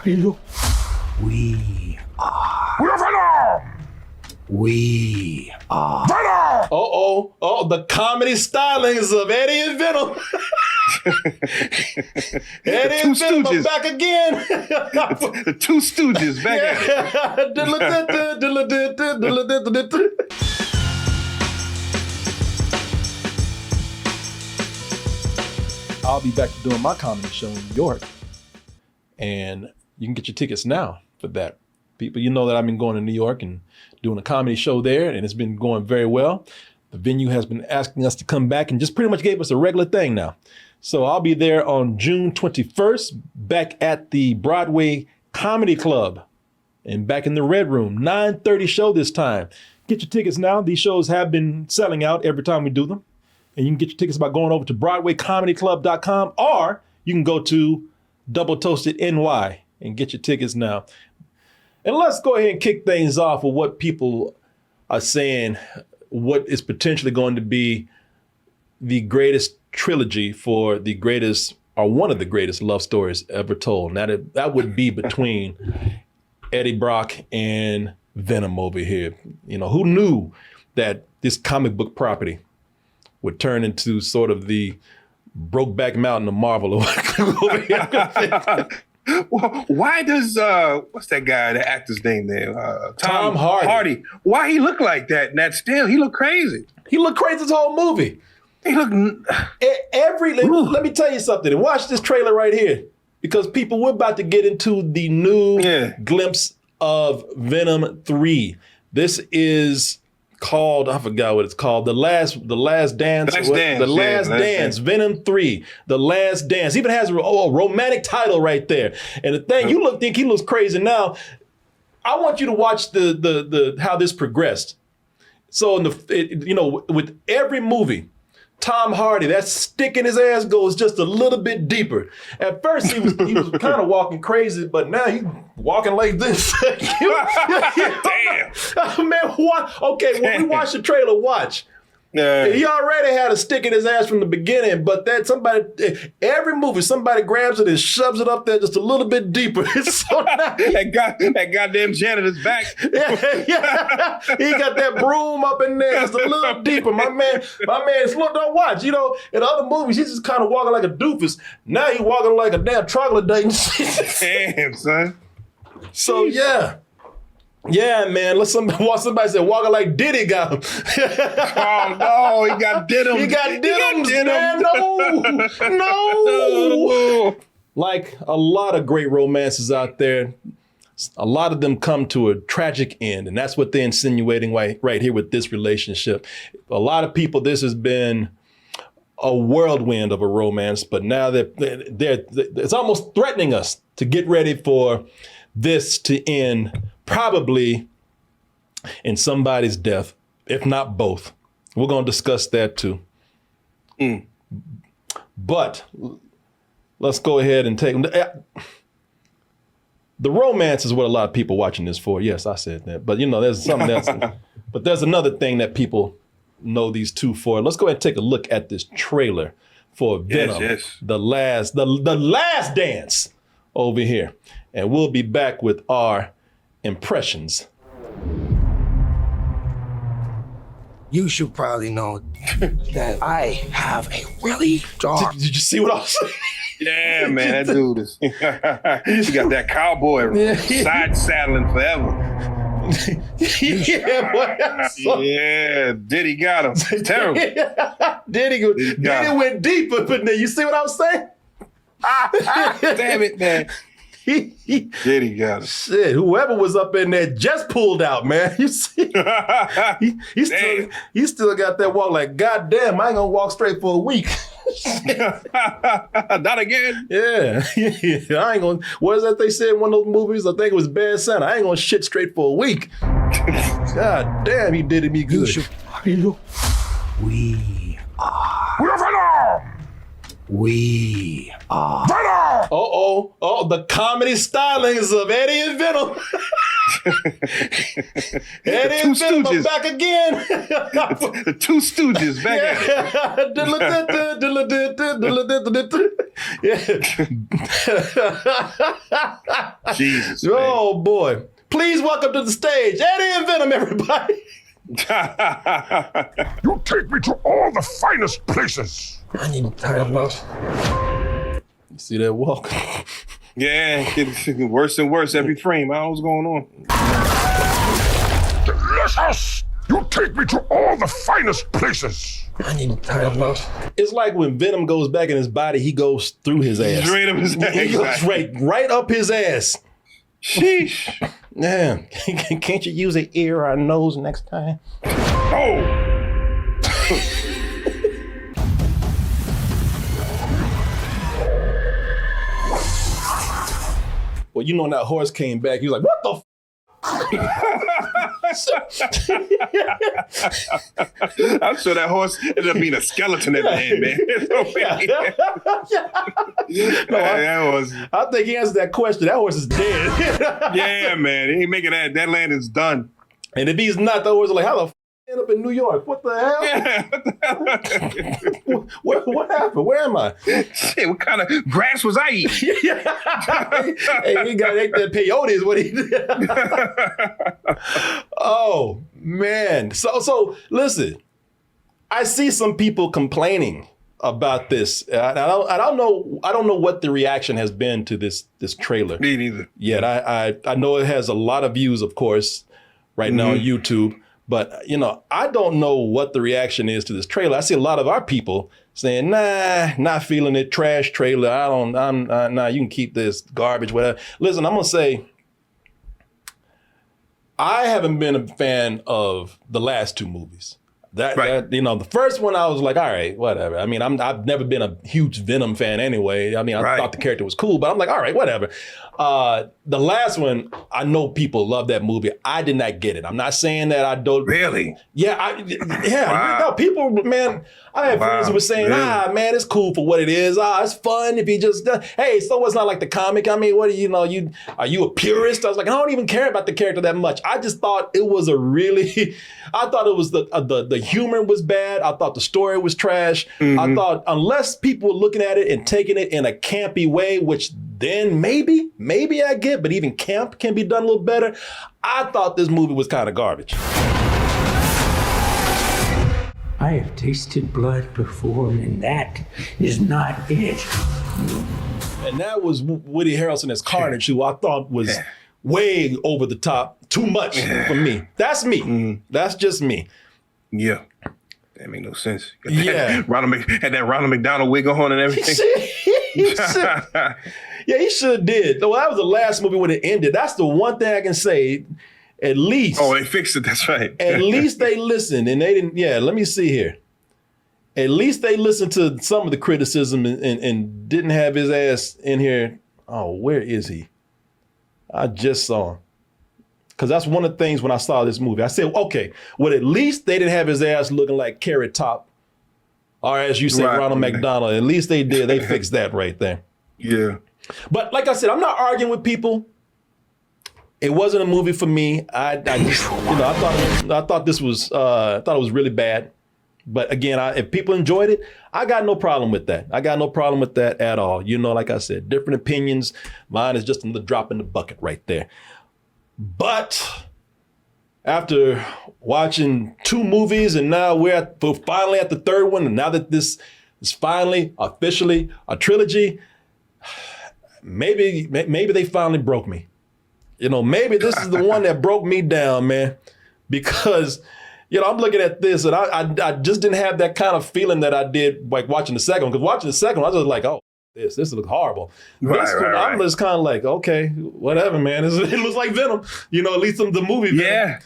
you? We are. We're Venom! We are. Venom! Oh, the comedy stylings of Eddie and Venom. Eddie and Venom are back again. The two Stooges back at it. I'll be back to doing my comedy show in New York. And you can get your tickets now for that. People, you know that I've been going to New York and doing a comedy show there, and it's been going very well. The venue has been asking us to come back and just pretty much gave us a regular thing now. So I'll be there on June 21st, back at the Broadway Comedy Club and back in the Red Room, 9:30 show this time. Get your tickets now. These shows have been selling out every time we do them. And you can get your tickets by going over to BroadwayComedyClub.com, or you can go to Double Toasted NY and get your tickets now. And let's go ahead and kick things off with what people are saying, what is potentially going to be the greatest trilogy for the greatest, or one of the greatest love stories ever told. Now that would be between Eddie Brock and Venom over here. You know, who knew that this comic book property would turn into sort of the Brokeback Mountain of Marvel over here? Well, why does what's that guy, the actor's name there? Tom Hardy. Why he look like that in that still? He look crazy. He looked crazy this whole movie. He look Let me tell you something. And watch this trailer right here, because people, we're about to get into the new glimpse of Venom 3. This is called, I forgot what it's called, The Last Dance. The Last Dance. Venom 3, The Last Dance. Even has a romantic title right there. And the thing, think he looks crazy now. I want you to watch the how this progressed. So with every movie, Tom Hardy, that stick in his ass goes just a little bit deeper. At first, he was kind of walking crazy, but now he's walking like this. Damn. Man, what? Okay, when we watch the trailer, watch. He already had a stick in his ass from the beginning, but every movie, somebody grabs it and shoves it up there just a little bit deeper. So now, that goddamn janitor's back. Yeah. He got that broom up in there just a little deeper. My man, don't watch. You know, in other movies, he's just kind of walking like a doofus. Now he's walking like a damn troglodyte. Damn, son. So, yeah. Yeah, man. Somebody say walking like Diddy got him. Oh no, he got Diddums. He got Diddums, man. No. Like a lot of great romances out there, a lot of them come to a tragic end, and that's what they're insinuating right here with this relationship. A lot of people, this has been a whirlwind of a romance, but now it's almost threatening us to get ready for this to end, probably in somebody's death, if not both. We're going to discuss that too. But let's go ahead and take the romance is what a lot of people watching this for. Yes, I said that. But there's something else. But there's another thing that people know these two for. Let's go ahead and take a look at this trailer for Venom, The Last Dance over here. And we'll be back with our impressions. You should probably know that I have a really dark. Did you see what I was saying? Yeah, man, that dude is. He got that cowboy side saddling forever. Yeah, Diddy got him. It's terrible. Diddy went deep up in there. You see what I was saying? Damn it, man. Diddy got him. Shit, whoever was up in there just pulled out, man. You see? he still got that walk like, God damn, I ain't gonna walk straight for a week. Not again. Yeah. I ain't gonna, what is that they said in one of those movies? I think it was Bad Santa. I ain't gonna shit straight for a week. God damn, he did me good. We are. We're Venom! We are. Venom! Oh, the comedy stylings of Eddie and Venom. Eddie and Venom are back again. The two Stooges back at it. Jesus. Man. Oh boy. Please welcome to the stage, Eddie and Venom, everybody. You take me to all the finest places. I need time out. You see that walk? Yeah, it's getting worse and worse every frame. I don't know what's going on. Delicious. You take me to all the finest places. I need time out. It's like when Venom goes back in his body, he goes through his ass. Straight up his ass. He goes right up his ass. Sheesh. Yeah. Can't you use an ear or a nose next time? Oh. Well, you know when that horse came back, he was like, what the I'm sure that horse ended up being a skeleton at the end, man. I think he answered that question. That horse is dead. Yeah, man. He ain't making that. That land is done. And if he's not, the horse is like, how the f end up in New York? What the hell? Yeah. What happened? Where am I? Shit, what kind of grass was I eating? Hey, he got ate that peyote is what he did. Oh man. So listen, I see some people complaining about this. I don't know what the reaction has been to this trailer. Me neither. Yet I know it has a lot of views, of course, right now on YouTube. But I don't know what the reaction is to this trailer. I see a lot of our people saying, nah, not feeling it, trash trailer. Nah, you can keep this, garbage, whatever. Listen, I'm gonna say, I haven't been a fan of the last two movies. The first one I was like, all right, whatever. I mean, I've never been a huge Venom fan anyway. I mean, I thought the character was cool, but I'm like, all right, whatever. The last one, I know people love that movie. I did not get it. I'm not saying that I don't. Really? Yeah, no, people, man, I have friends who were saying, man, it's cool for what it is. It's fun if you just, hey, so it's not like the comic. I mean, what do you know? Are you a purist? I was like, I don't even care about the character that much. I just thought it was I thought it was the humor was bad. I thought the story was trash. I thought unless people were looking at it and taking it in a campy way, which then maybe I get, but even camp can be done a little better. I thought this movie was kind of garbage. I have tasted blood before, and that is not it. And that was Woody Harrelson as Carnage, who I thought was way over the top, too much for me. That's me. That's just me. Yeah. That made no sense. Yeah. Had that Ronald McDonald wig on and everything. Yeah, he sure did. Though that was the last movie when it ended. That's the one thing I can say. At least. Oh, they fixed it. That's right. At least they listened and they didn't. Yeah, let me see here. At least they listened to some of the criticism and didn't have his ass in here. Oh, where is he? I just saw him. Because that's one of the things when I saw this movie. I said, okay, well, at least they didn't have his ass looking like Carrot Top. Or as you said, Ronald McDonald. At least they did. They fixed that right there. Yeah. But like I said, I'm not arguing with people. It wasn't a movie for me. I just, I thought this was, I thought it was really bad. But again, if people enjoyed it, I got no problem with that. I got no problem with that at all. Like I said, different opinions. Mine is just another drop in the bucket right there. But after watching two movies and now we're finally at the third one, and now that this is finally officially a trilogy, maybe they finally broke me. Maybe this is the one that broke me down, man, because, I'm looking at this and I just didn't have that kind of feeling that I did like watching the second one. Because watching the second one, I was just like, oh, this looks horrible. I'm just kind of like, okay, whatever, man. It looks like Venom, at least the movie Venom. Yeah.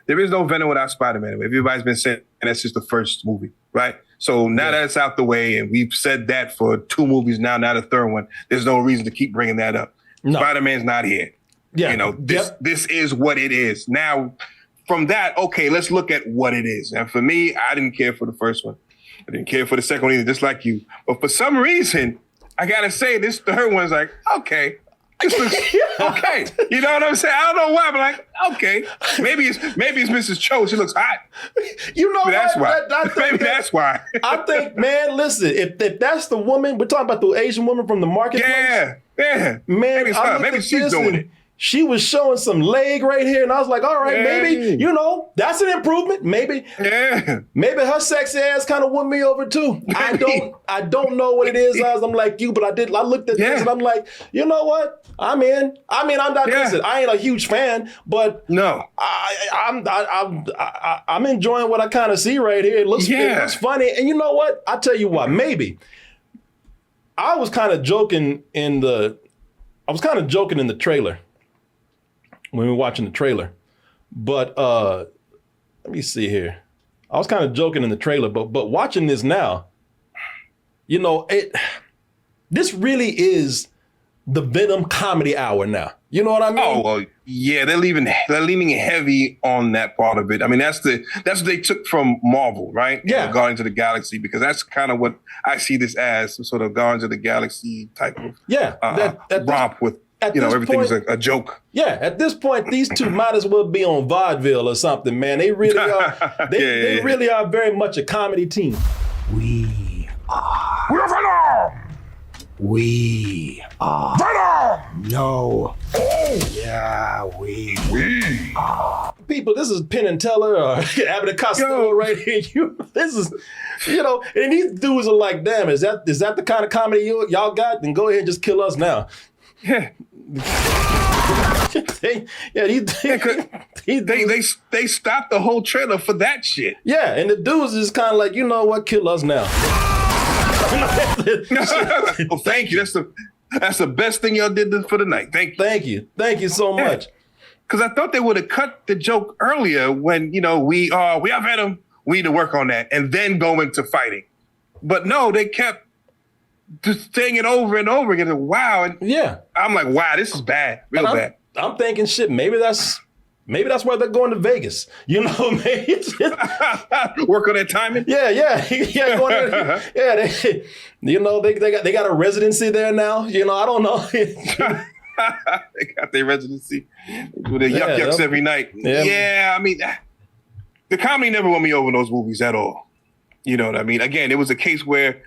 There is no Venom without Spider-Man. Everybody's been saying that's just the first movie, right? So now that it's out the way, and we've said that for two movies now the third one, there's no reason to keep bringing that up. No. Spider-Man's not here. Yeah. This is what it is. Now, from that, okay, let's look at what it is. And for me, I didn't care for the first one. I didn't care for the second one either, just like you. But for some reason, I gotta say, this third one's like, okay, this looks okay. You know what I'm saying? I don't know why, but like, okay, maybe it's Mrs. Cho. She looks hot. That's why. That's why. I think, man, listen, if that's the woman, we're talking about the Asian woman from the marketplace. Yeah. Yeah. Man, maybe it's I her. looked Maybe at she's this doing and it. she was showing some leg right here, and I was like, all right, maybe, that's an improvement. Maybe her sexy ass kind of won me over too. I don't know what it is. I'm like you, but I looked at this and I'm like, you know what? I'm in. I mean, I'm not. Listen, I ain't a huge fan, but no, I'm enjoying what I kind of see right here. It looks funny, and you know what? I tell you what, maybe I was kind of joking in the trailer. When we were watching the trailer. But let me see here. I was kind of joking in the trailer, but watching this now, this really is the Venom comedy hour now. You know what I mean? Oh, well, yeah, they're leaning heavy on that part of it. I mean, that's what they took from Marvel, right? Yeah. Guardians of the Galaxy, because that's kind of what I see this as, some sort of Guardians of the Galaxy type of romp with everything's a joke. Yeah, at this point, these two might as well be on vaudeville or something, man. They really are. They really are very much a comedy team. We are. We're Venom! We are. Venom! No. Oh! Yeah, we are. People, this is Penn and Teller or Abbott and Costello right here. This is, and these dudes are like, damn, is that the kind of comedy y'all got? Then go ahead and just kill us now. Yeah. They stopped the whole trailer for that shit. Yeah, and the dudes is kind of like, you know what, kill us now. Well, thank you. That's the best thing y'all did for the night. Thank you. Thank you so much. Because I thought they would have cut the joke earlier when we are Venom. We need to work on that and then go into fighting. But no, they kept just saying it over and over again. And wow. And I'm like, wow, this is bad. Real bad. I'm thinking, shit, maybe that's why they're going to Vegas. Maybe it's just... work on that timing. Yeah. Going they got a residency there now. I don't know. They got their residency with their yucks every night. Yeah, I mean, the comedy never won me over in those movies at all. You know what I mean? Again, it was a case where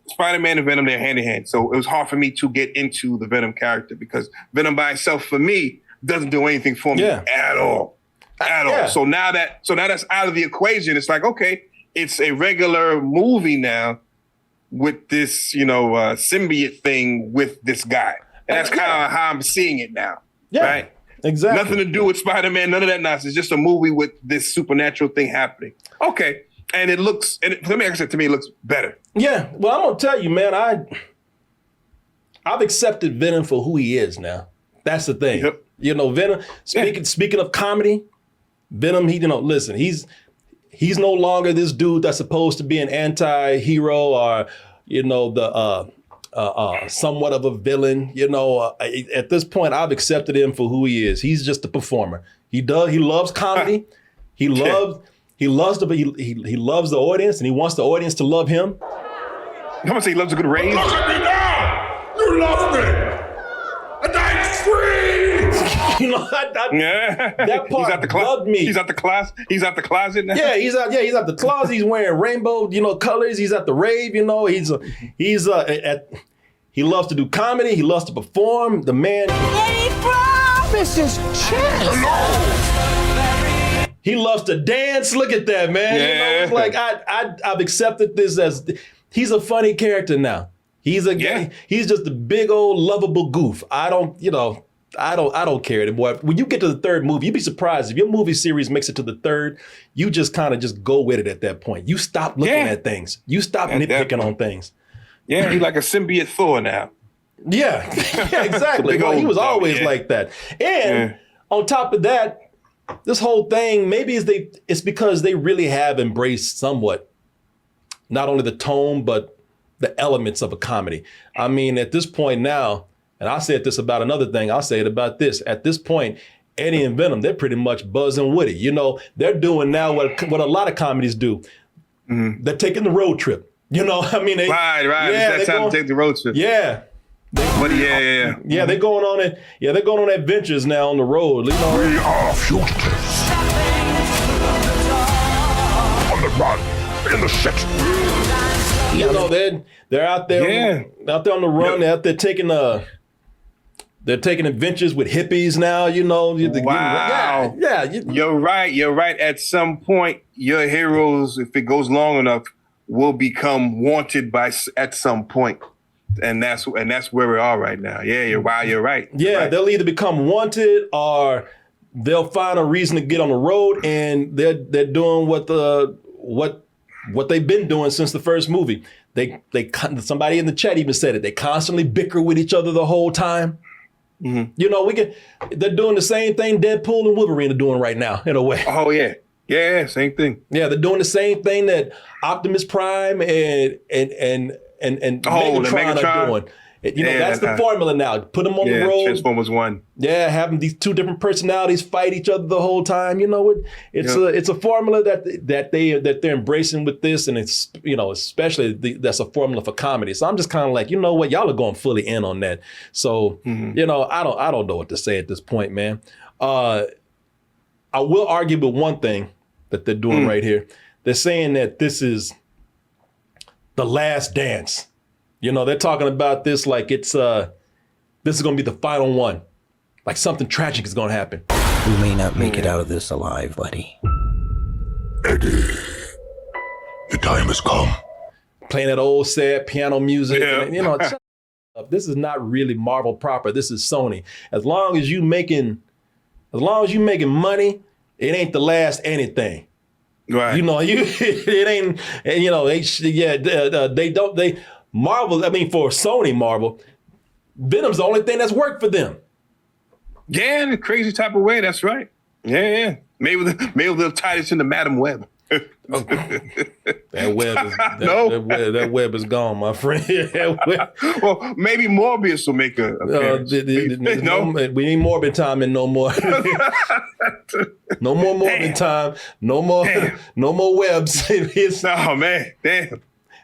Spider-Man and Venom, they're hand in hand. So it was hard for me to get into the Venom character because Venom by itself, for me, doesn't do anything for me at all. At all. So now that's out of the equation. It's like, okay, it's a regular movie now with this, symbiote thing with this guy. And that's kind of how I'm seeing it now. Yeah. Right? Exactly. Nothing to do with Spider-Man, none of that nonsense. Just a movie with this supernatural thing happening. Okay. And it looks, to me, it looks better. Yeah. Well, I'm going to tell you, man, I've accepted Venom for who he is now. That's the thing. Yep. Venom, speaking of comedy, Venom, listen, he's no longer this dude that's supposed to be an anti-hero or, somewhat of a villain. At this point, I've accepted him for who he is. He's just a performer. He loves comedy. He loves the audience, and he wants the audience to love him. I'm gonna say he loves a good rave. Look at me now! You love me! And I'm free! That part bugged me. He's at the closet. He's at the closet now. Yeah, he's at the closet. He's wearing rainbow, colors. He's at the rave. He loves to do comedy. He loves to perform. The man. Mrs. Chess. He loves to dance. Look at that, man. Yeah. It's like I've accepted this as he's a funny character now. He's just a big old lovable goof. I don't care anymore. When you get to the third movie, you'd be surprised if your movie series makes it to the third. You just kind of just go with it at that point. You stop looking at things. You stop nitpicking on things. Yeah, he's like a symbiote Thor now. Yeah, exactly. Well, he was always like that. And on top of that, this whole thing, maybe it's because they really have embraced somewhat, not only the tone, but the elements of a comedy. I mean, at this point now, and I said this about another thing, I'll say it about this. At this point, Eddie and Venom, they're pretty much Buzz and Woody. They're doing now what a lot of comedies do. Mm-hmm. They're taking the road trip. Right. Yeah, it's that time to take the road trip. Yeah. Yeah, they're going on it. Yeah, they're going on adventures now on the road. We are fugitives. On the run, in the city. You know, they're out there, out there on the run. They're out there taking they're taking adventures with hippies now. You know, Wow. You're right. You're right. At some point, your heroes, if it goes long enough, will become wanted at some point. And that's where we are right now. Yeah, you're right. Yeah, right. They'll either become wanted or they'll find a reason to get on the road, and they're doing what they've been doing since the first movie. They somebody in the chat even said it. They constantly bicker with each other the whole time. Mm-hmm. You know, they're doing the same thing Deadpool and Wolverine are doing right now, in a way. Oh yeah. Yeah, same thing. Yeah, they're doing the same thing that Optimus Prime and Megatron are doing. You know, that's the formula now. Put them on the road. Transformers 1. Yeah, having these two different personalities fight each other the whole time. You know, it's a formula that they're embracing with this, and it's, you know, especially that's a formula for comedy. So I'm just kind of like, you know what, y'all are going fully in on that. So you know, I don't know what to say at this point, man. I will argue with one thing that they're doing right here. They're saying that this is the last dance. You know, they're talking about this like it's this is going to be the final one. Like something tragic is going to happen. We may not make it out of this alive, buddy. Eddie, the time has come. Playing that old sad piano music. Yeah. And, you know, shut up. This is not really Marvel proper. This is Sony. As long as you making money, it ain't the last anything. Right. You know, it ain't, and you know, Marvel, I mean, for Sony Marvel, Venom's the only thing that's worked for them. Yeah, in a crazy type of way. That's right. Yeah. Maybe they'll tie this into Madam Web. That web is gone, my friend. Well, maybe Morbius will make a appearance. We need Morbid time and no more. No more Morbid time. No more webs. Oh man, damn.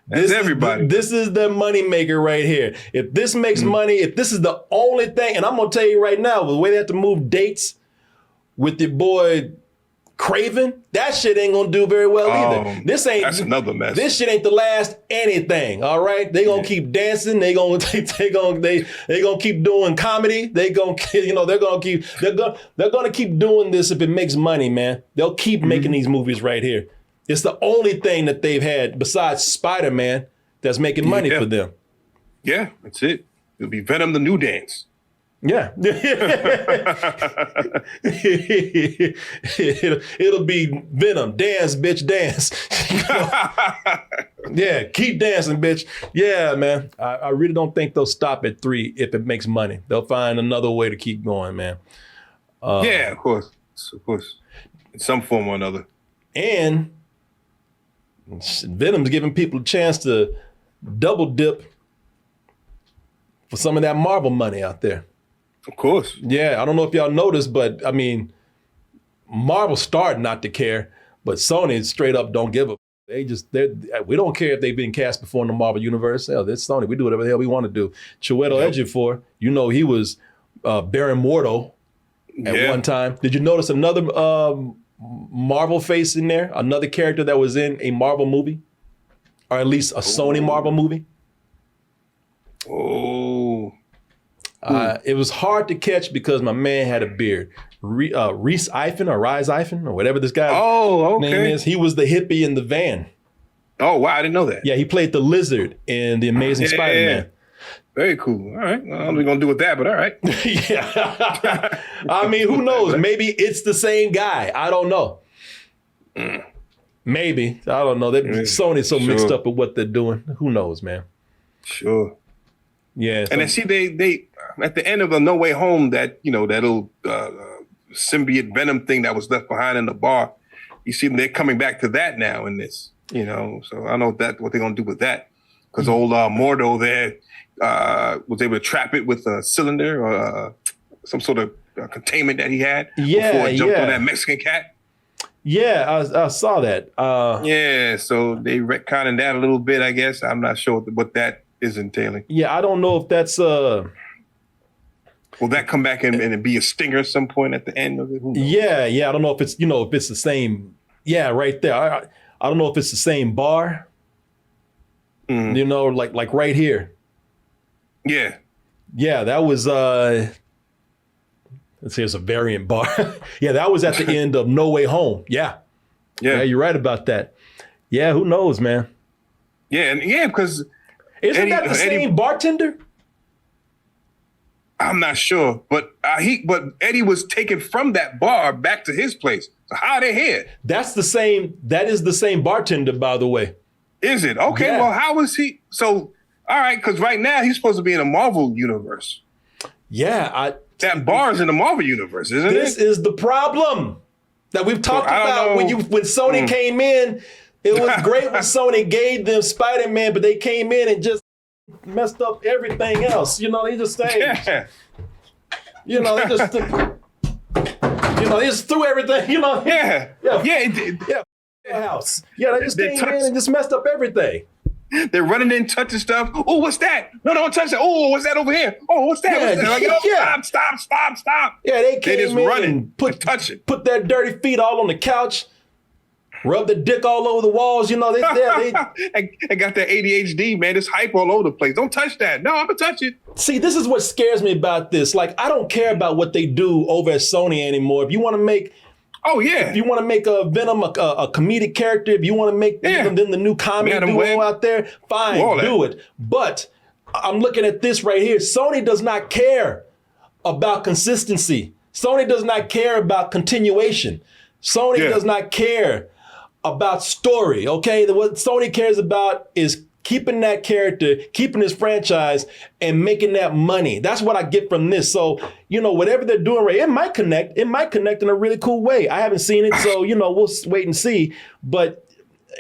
That's everybody. This is the money maker right here. If this makes money, if this is the only thing, and I'm gonna tell you right now, the way they have to move dates with your boy Craven, that shit ain't gonna do very well either. That's another mess. This shit ain't the last anything. All right, they gonna keep dancing. They gonna keep doing comedy. They're gonna keep doing this if it makes money, man. They'll keep making these movies right here. It's the only thing that they've had besides Spider-Man that's making money for them. Yeah, that's it. It'll be Venom the New Dance. Yeah. It'll be Venom. Dance, bitch, dance. Yeah, keep dancing, bitch. Yeah, man. I really don't think they'll stop at 3 if it makes money. They'll find another way to keep going, man. Yeah, of course. In some form or another. And Venom's giving people a chance to double dip for some of that Marvel money out there. Of course. Yeah, I don't know if y'all noticed, but I mean, Marvel started not to care, but Sony straight up don't give a. We don't care if they've been cast before in the Marvel universe. Hell, it's Sony. We do whatever the hell we want to do. Chiwetel Ejiofor, you know, he was Baron Mordo at one time. Did you notice another Marvel face in there? Another character that was in a Marvel movie, or at least a Sony Marvel movie. Oh. It was hard to catch because my man had a beard. Rhys Ifan or whatever this guy's name is. He was the hippie in the van. Oh, wow. I didn't know that. Yeah, he played the lizard in The Amazing Spider-Man. Very cool. All right. Well, I don't know what we're going to do with that, but all right. Yeah. I mean, who knows? Maybe it's the same guy. I don't know. Maybe. I don't know. Sony's so mixed up with what they're doing. Who knows, man? Sure. Yeah. And then see, they at the end of the No Way Home, that, you know, that little symbiote Venom thing that was left behind in the bar, you see they're coming back to that now in this, you know. So I don't know what they're going to do with that. Because old Mordo there was able to trap it with a cylinder or some sort of containment that he had before it jumped on that Mexican cat. Yeah, I saw that. Yeah, so they retconning that a little bit, I guess. I'm not sure what that is entailing. Yeah, I don't know if that's... Will that come back and be a stinger at some point at the end of it? Yeah. I don't know if it's, if it's the same. Yeah, right there. I don't know if it's the same bar. You know, like right here. Yeah. Yeah, that was let's see, it's a variant bar. Yeah, that was at the end of No Way Home. Yeah, you're right about that. Yeah, who knows, man? Yeah, and because isn't that the same bartender? I'm not sure, but Eddie was taken from that bar back to his place. So how are they here? That is the same bartender, by the way. Is it? Okay, Yeah. well, how is he? So, all right, because right now he's supposed to be in the Marvel universe. Yeah, That bar's in the Marvel universe, isn't this it? is the problem that we've talked I don't about know. when Sony came in. It was great when Sony gave them Spider-Man, but they came in and just messed up everything else. You know, they just saying, Yeah. you know, they just, they just threw everything. You know, Yeah. Yeah. Yeah. house. Yeah, they just They came touched- in and just messed up everything. They're running in, touching stuff. Oh, what's that? No, don't touch that. Oh, what's that over here? Oh, what's that? Yeah, What's that? Like, oh, yeah. Stop. Yeah, they came just in running, and touching. put their dirty feet all on the couch, rubbed their dick all over the walls. You know, they I got that ADHD, man. It's hype all over the place. Don't touch that. No, I'm gonna touch it. See, this is what scares me about this. Like, I don't care about what they do over at Sony anymore. If you want to make a Venom a comedic character, if you want to make them the new comedy Madam duo Web. out there, fine, All that. do it. But I'm looking at this right here. Sony does not care about consistency. Sony does not care about continuation. Sony does not care about story, okay? What Sony cares about is keeping that character, keeping this franchise, and making that money. That's what I get from this. So, you know, whatever they're doing, right, it might connect. It might connect in a really cool way. I haven't seen it, so, you know, we'll wait and see. But,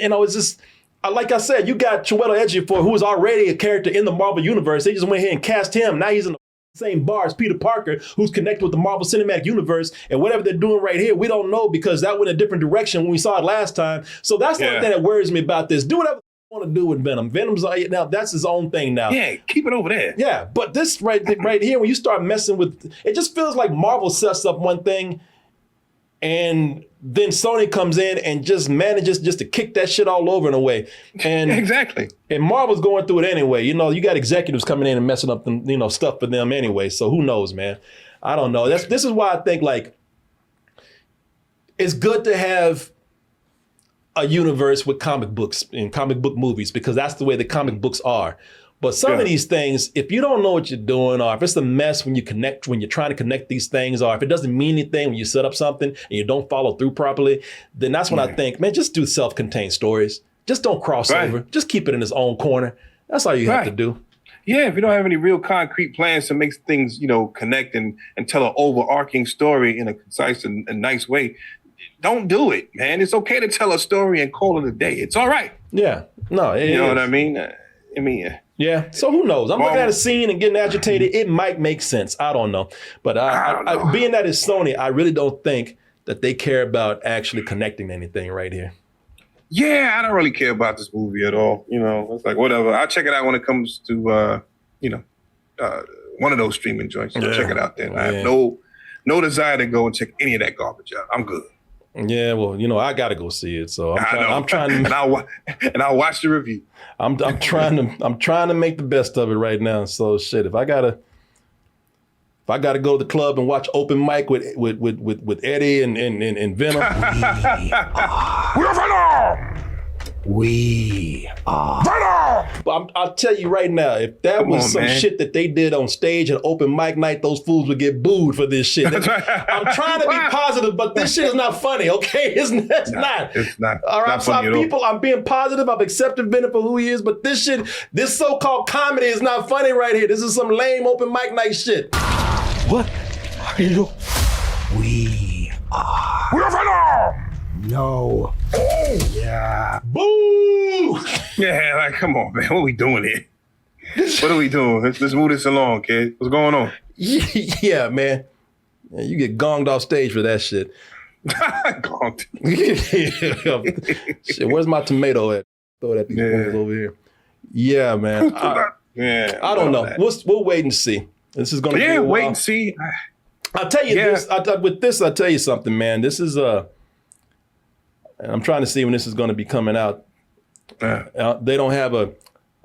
you know, it's just, like I said, you got Chiwetel Ejiofor, who was already a character in the Marvel Universe. They just went ahead and cast him. Now he's in the same bar as Peter Parker, who's connected with the Marvel Cinematic Universe, and whatever they're doing right here, we don't know because that went a different direction when we saw it last time. So that's the only thing that worries me about this. Do whatever you want to do with Venom. Venom's now that's his own thing now. Yeah, keep it over there. Yeah, but this right here, when you start messing with, it just feels like Marvel sets up one thing, and then Sony comes in and just manages just to kick that shit all over in a way. And Exactly. and Marvel's going through it anyway. You know, you got executives coming in and messing up them, you know, stuff for them anyway. So who knows, man? I don't know. This is why I think, like, it's good to have a universe with comic books and comic book movies, because that's the way the comic books are. But some of these things, if you don't know what you're doing, or if it's a mess when you're trying to connect these things, or if it doesn't mean anything when you set up something and you don't follow through properly, then that's when I think, man, just do self-contained stories. Just don't cross over. Just keep it in its own corner. That's all you have to do. Yeah, if you don't have any real concrete plans to make things, you know, connect and tell an overarching story in a concise and nice way, don't do it, man. It's okay to tell a story and call it a day. It's all right. Yeah. No, you know what I mean? Yeah. So who knows? I'm looking at a scene and getting agitated. It might make sense. I don't know. But I don't know. Being that it's Sony, I really don't think that they care about actually connecting anything right here. Yeah, I don't really care about this movie at all. You know, it's like, whatever. I'll check it out when it comes to, one of those streaming joints. I'll check it out then. I have no desire to go and check any of that garbage out. I'm good. Yeah, well, you know, I got to go see it. So I'm trying to, and I'll watch the review. I'm trying to make the best of it right now. So shit, if I gotta go to the club and watch open mic with Eddie and Venom. We're Venom! We are. Venom! But I'll tell you right now, if that was some shit that they did on stage at open mic night, those fools would get booed for this shit. I'm trying to be positive, but this shit is not funny, okay? It's not. It's not. All right, so I'm being positive. I've accepted Venom for who he is, but this so-called comedy is not funny right here. This is some lame open mic night shit. What are you? We are. We're Venom! No. Yeah. Boo! Yeah, like, come on, man. What are we doing here? What are we doing? Let's move this along, kid. What's going on? Yeah, man. You get gonged off stage for that shit. Gonged. Shit, where's my tomato at? Throw that over here. Yeah, man. I don't know. We'll wait and see. This is going to be a while. Wait and see. I'll tell you this. With this, I'll tell you something, man. This is and I'm trying to see when this is going to be coming out. They don't have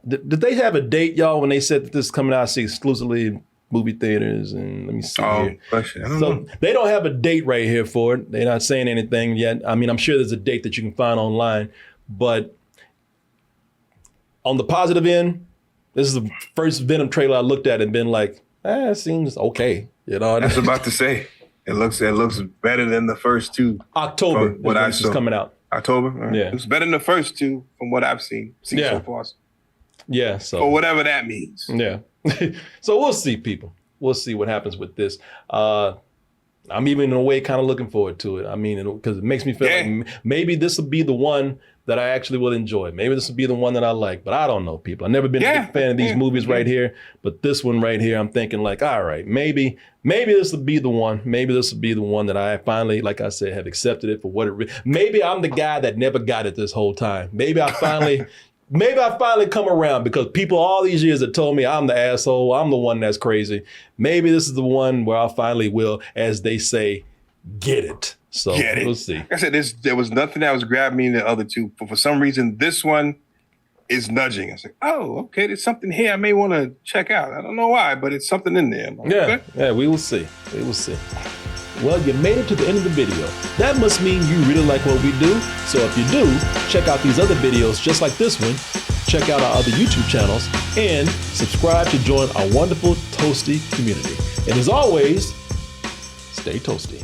Did they have a date, y'all, when they said that this is coming out exclusively in movie theaters? And let me see here. Question. I don't So know. they don't have a date right here for it. They're not saying anything yet. I mean, I'm sure there's a date that you can find online, but on the positive end, this is the first Venom trailer I looked at and been like, it seems okay. You know, That's about to say. It looks better than the first two. October From what I is saw. coming out. October? All right. Yeah. It's better than the first two from what I've seen Yeah. so far. Yeah, so Or whatever that means. yeah. So we'll see, people. We'll see what happens with this. I'm even in a way kind of looking forward to it. I mean, because it makes me feel like maybe this will be the one that I actually will enjoy. Maybe this will be the one that I like, but I don't know, people. I've never been a big fan of these movies right here, but this one right here, I'm thinking like, all right, maybe this will be the one. Maybe this will be the one that I finally, like I said, have accepted it for what it maybe I'm the guy that never got it this whole time. Maybe I finally come around because people all these years have told me I'm the asshole, I'm the one that's crazy. Maybe this is the one where I finally will, as they say, get it. So we'll see. Like I said, there was nothing that was grabbing me in the other two, but for some reason, this one is nudging. I was like, oh, okay, there's something here I may want to check out. I don't know why, but it's something in there. Like, Yeah, we will see. We will see. Well, you made it to the end of the video. That must mean you really like what we do. So if you do, check out these other videos just like this one. Check out our other YouTube channels and subscribe to join our wonderful Toasty community. And as always, stay toasty.